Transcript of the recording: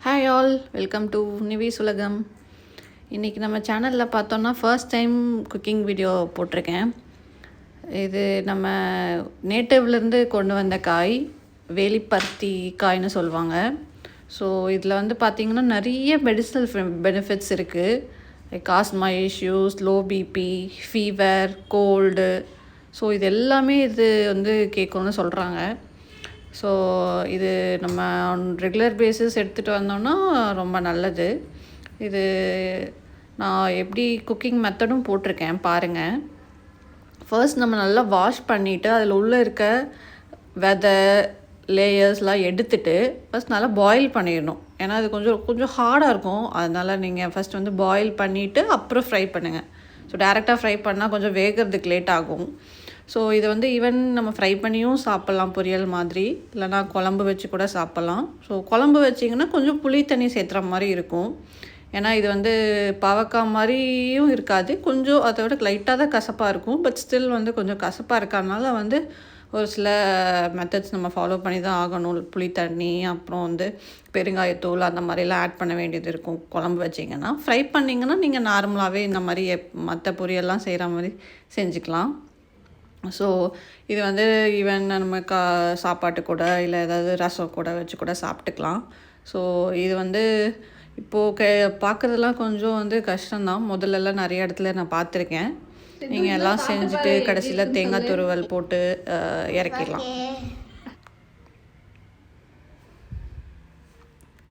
Hi all, welcome to நிவிஸ் உலகம். இன்றைக்கி நம்ம சேனலில் பார்த்தோன்னா ஃபர்ஸ்ட் டைம் குக்கிங் வீடியோ போட்டிருக்கேன். இது நம்ம நேட்டிவ்லேருந்து கொண்டு வந்த காய், வேலிப்பருத்தி காய்னு சொல்லுவாங்க. ஸோ இதில் வந்து பார்த்திங்கன்னா நிறைய மெடிசனல் பெனிஃபிட்ஸ் இருக்குது. Like asthma issues, low BP, fever, cold. So இது எல்லாமே இது வந்து கேட்கும்னு சொல்கிறாங்க. ஸோ இது நம்ம ரெகுலர் பேஸஸ் எடுத்துகிட்டு வந்தோம்னா ரொம்ப நல்லது. இது நான் எப்படி குக்கிங் மெத்தடும் போட்டிருக்கேன் பாருங்கள். ஃபர்ஸ்ட் நம்ம நல்லா வாஷ் பண்ணிவிட்டு அதில் உள்ளே இருக்க விதை லேயர்ஸ்லாம் எடுத்துகிட்டு ஃபஸ்ட் நல்லா பாயில் பண்ணிடணும். ஏன்னா அது கொஞ்சம் ஹார்டாக இருக்கும். அதனால் நீங்கள் ஃபஸ்ட் வந்து பாயில் பண்ணிவிட்டு அப்புறம் ஃப்ரை பண்ணுங்கள். ஸோ டேரெக்டாக ஃப்ரை பண்ணால் கொஞ்சம் வேகிறதுக்கு லேட் ஆகும். ஸோ இதை வந்து ஈவன் நம்ம ஃப்ரை பண்ணியும் சாப்பிட்லாம், பொரியல் மாதிரி. இல்லைனா குழம்பு வச்சு கூட சாப்பிட்லாம். ஸோ குழம்பு வச்சிங்கன்னா கொஞ்சம் புளி தண்ணி சேர்த்துற மாதிரி இருக்கும். ஏன்னா இது வந்து பாவக்காய் மாதிரியும் இருக்காது, கொஞ்சம் அதை விட லைட்டாக தான் கசப்பாக இருக்கும். பட் ஸ்டில் வந்து கொஞ்சம் கசப்பாக இருக்கறனால வந்து ஒரு சில மெத்தட்ஸ் நம்ம ஃபாலோ பண்ணி தான் ஆகணும். புளி தண்ணி, அப்புறம் வந்து பெருங்காயத்தூள் அந்த மாதிரிலாம் ஆட் பண்ண வேண்டியது இருக்கும். குழம்பு வச்சிங்கன்னா ஃப்ரை பண்ணிங்கன்னா நீங்கள் நார்மலாகவே இந்த மாதிரி மற்ற பொரியல்லாம் செய்கிற மாதிரி செஞ்சுக்கலாம். ஸோ இது வந்து ஈவன் நம்ம சாப்பாட்டு கூட இல்லை ஏதாவது ரசம் கூட வச்சு கூட சாப்பிட்டுக்கலாம். ஸோ இது வந்து இப்போது பார்க்குறதுலாம் கொஞ்சம் வந்து கஷ்டம்தான். முதல்லலாம் நிறைய இடத்துல நான் பார்த்துருக்கேன். நீங்கள் எல்லாம் செஞ்சுட்டு கடைசியில் தேங்காய் துருவல் போட்டு இறக்கிடலாம்.